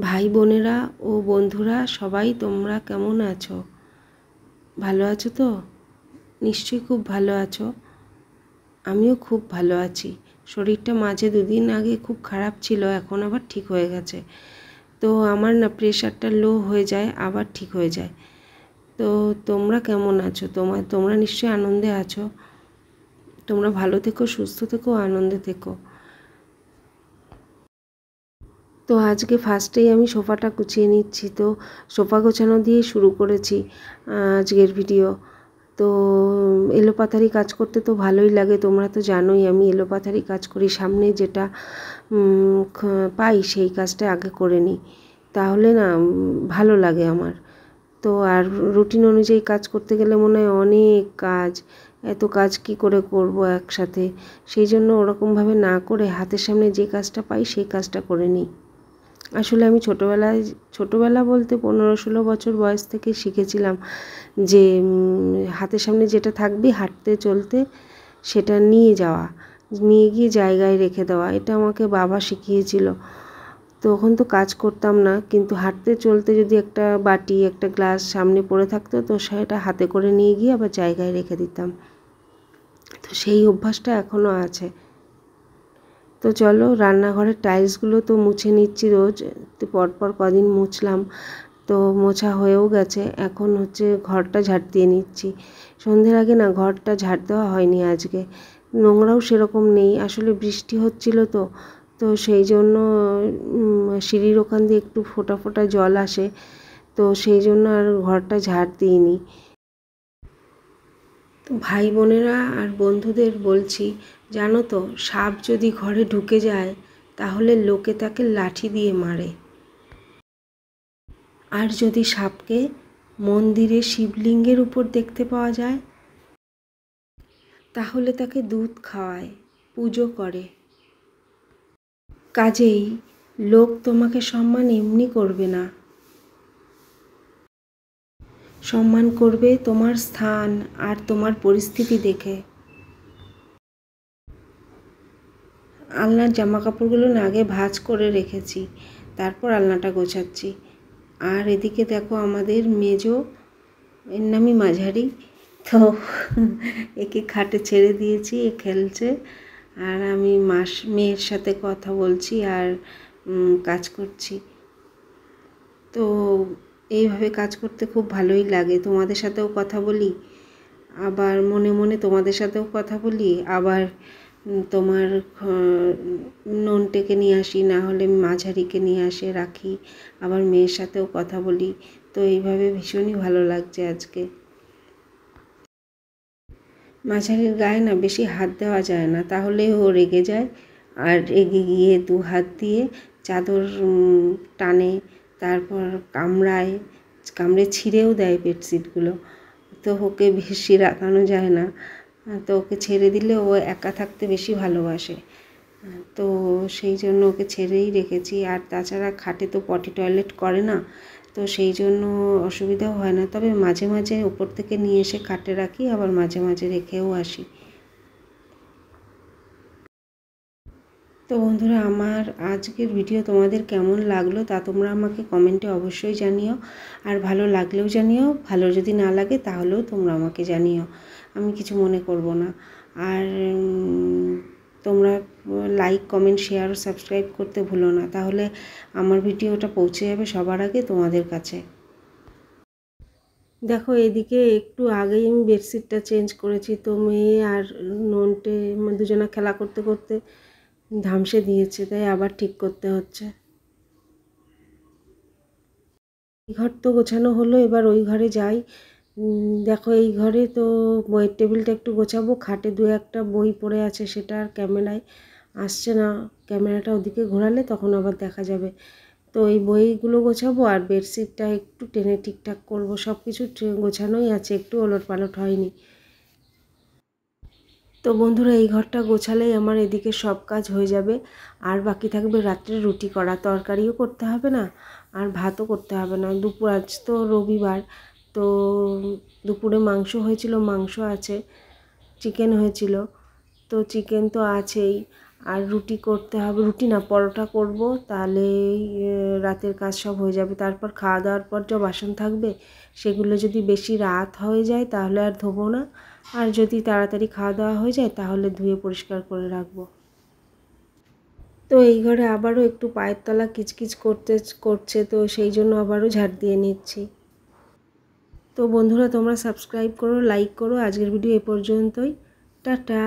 ভাই বোনেরা ও বন্ধুরা সবাই তোমরা কেমন আছো? ভালো আছো তো? নিশ্চয়ই খুব ভালো আছো। আমিও খুব ভালো আছি। শরীরটা মাঝে দুদিন আগে খুব খারাপ ছিল, এখন আবার ঠিক হয়ে গেছে। তো আমার না প্রেশারটা লো হয়ে যায়, আবার ঠিক হয়ে যায়। তো তোমরা কেমন আছো? তোমরা নিশ্চয়ই আনন্দে আছো। তোমরা ভালো থেকো, সুস্থ থেকো, আনন্দে থেকো। তো আজকে ফার্স্টেই আমি সোফাটা গুছিয়ে নিচ্ছি। তো সোফা গোছানো দিয়ে শুরু করেছি আজকের ভিডিও। তো এলোপাথারি কাজ করতে তো ভালোই লাগে, তোমরা তো জানোই আমি এলোপাথারি কাজ করি। সামনে যেটা পাই সেই কাজটা আগে করে নিই, তাহলে না ভালো লাগে আমার। তো আর রুটিন অনুযায়ী কাজ করতে গেলে মনে হয় অনেক কাজ, এত কাজ কি করে করব একসাথে। সেই জন্য ওরকমভাবে না করে হাতের সামনে যে কাজটা পাই সেই কাজটা করে নিই। আসলে আমি ছোটোবেলা বলতে 15-16 বছর বয়স থেকে শিখেছিলাম যে হাতের সামনে যেটা থাকবে হাঁটতে চলতে সেটা নিয়ে যাওয়া, নিয়ে গিয়ে জায়গায় রেখে দেওয়া। এটা আমাকে বাবা শিখিয়েছিল। তখন তো কাজ করতাম না, কিন্তু হাঁটতে চলতে যদি একটা বাটি একটা গ্লাস সামনে পড়ে থাকতো তো সেটা হাতে করে নিয়ে গিয়ে আবার জায়গায় রেখে দিতাম। তো সেই অভ্যাসটা এখনও আছে। তো চলো, রান্নাঘরের টাইলসগুলো তো মুছে নিচ্ছি রোজ, তো পরপর কদিন মুছলাম। তো মোছা হয়েও গেছে, এখন হচ্ছে ঘরটা ঝাড় দিয়ে নিচ্ছি। সন্ধ্যের আগে না ঘরটা ঝাড় দেওয়া হয়নি আজকে। নোংরাও সেরকম নেই, আসলে বৃষ্টি হচ্ছিল তো তো সেই জন্য সিঁড়ির ওখান দিয়ে একটু ফোঁটা ফোঁটা জল আসে, তো সেই জন্য আর ঘরটা ঝাড় দিইনি। তো ভাই বোনেরা আর বন্ধুদের বলছি, জানো তো সাপ যদি ঘরে ঢুকে যায় তাহলে লোকে তাকে লাঠি দিয়ে মারে। আর যদি সাপকে মন্দিরে শিবলিঙ্গের উপর দেখতে পাওয়া যায় তাহলে তাকে দুধ খাওয়ায়, পুজো করে। কাজেই লোক তোমাকে সম্মান এমনি করবে না, সম্মান করবে তোমার স্থান আর তোমার পরিস্থিতি দেখে। আলনার জামা কাপড়গুলো না আগে ভাঁজ করে রেখেছি, তারপর আলনাটা গোছাচ্ছি। আর এদিকে দেখো আমাদের মেজো, এর নামই মাঝারি, তো একে খাটে ছেড়ে দিয়েছি, এ খেলছে আর আমি মেয়ের সাথে কথা বলছি আর কাজ করছি। তো এইভাবে কাজ করতে খুব ভালোই লাগে, তোমাদের সাথেও কথা বলি, আবার মনে মনে তোমাদের সাথেও কথা বলি, আবার তোমার ননটেকে নিয়ে আসি, না হলে মাঝারিকে নিয়ে আসে রাখি, আবার মেয়ের সাথেও কথা বলি। তো এইভাবে ভীষণই ভালো লাগছে আজকে। মাঝারির গায়ে না বেশি হাত দেওয়া যায় না, তাহলে ও রেগে যায়, আর রেগে গিয়ে 2 হাত দিয়ে চাদর টানে, তারপর কামড়ে ছিঁড়েও দেয় বেডশিটগুলো। তো ওকে বেশি রাগানো যায় না, তো ওকে ছেড়ে দিলে ও একা থাকতে বেশি ভালোবাসে। তো সেই জন্য ওকে ছেড়েই রেখেছি। আর তাছাড়া খাটে তো পটি টয়লেট করে না, তো সেই জন্য অসুবিধাও হয় না। তবে মাঝে মাঝে উপর থেকে নিয়ে এসে খাটে রাখি, আবার মাঝে মাঝে রেখেও আসি। তো বন্ধুরা, আমার আজকের ভিডিও তোমাদের কেমন লাগলো তা তোমরা আমাকে কমেন্টে অবশ্যই জানিও। আর ভালো লাগলেও জানিও, ভালো যদি না লাগে তাহলেও তোমরা আমাকে জানিও, আমি কিছু মনে করব না। আর তোমরা লাইক কমেন্ট শেয়ার ও সাবস্ক্রাইব করতে ভুলো না, তাহলে আমার ভিডিওটা পৌঁছে যাবে সবার আগে তোমাদের কাছে। দেখো এদিকে একটু আগেই আমি বেডশিটটা চেঞ্জ করেছি, তো মেয়ে আর ননটে দুজনা খেলা করতে করতে ধামসে দিয়েছে, তাই আবার ঠিক করতে হচ্ছে। এই ঘর তো গোছানো হলো, এবার ওই ঘরে যাই। দেখো এই ঘরে তো বইয়ের টেবিলটা একটু গোছাবো, খাটে 2-1টা বই পড়ে আছে, সেটা আর ক্যামেরায় আসছে না, ক্যামেরাটা ওদিকে ঘোরালে তখন আবার দেখা যাবে। তো এই বইগুলো গোছাবো আর বেডশিটটা একটু টেনে ঠিকঠাক করবো। সব কিছু গোছানোই আছে, একটু ওলটপালট হয়নি। তো বন্ধুরা, এই ঘরটা গোছালেই আমার এদিকে সব কাজ হয়ে যাবে। আর বাকি থাকবে রাত্রে রুটি করা, তরকারিও করতে হবে না আর ভাতও করতে হবে না। আজ তো রবিবার, তো দুপুরে মাংস হয়েছিল, মাংস আছে, চিকেন হয়েছিল, তো চিকেন তো আছেই। আর রুটি করতে হবে, রুটি না পরোটা করব, তাহলে রাতের কাজ সব হয়ে যাবে। তারপর খাওয়া দাওয়ার পর যা বাসন থাকবে সেগুলো যদি বেশি রাত হয়ে যায় তাহলে আর ধোবো না, আর যদি তাড়াতাড়ি খাওয়া দাওয়া হয়ে যায় তাহলে ধুয়ে পরিষ্কার করে রাখবো। তো এই ঘরে আবারও একটু পায়ের তলা কিচকিচ করছে, তো সেই জন্য আবারও ঝাড় দিয়ে নিচ্ছি। তো বন্ধুরা, তোমরা সাবস্ক্রাইব করো, লাইক করো। আজকের ভিডিও এ পর্যন্তই। টাটা।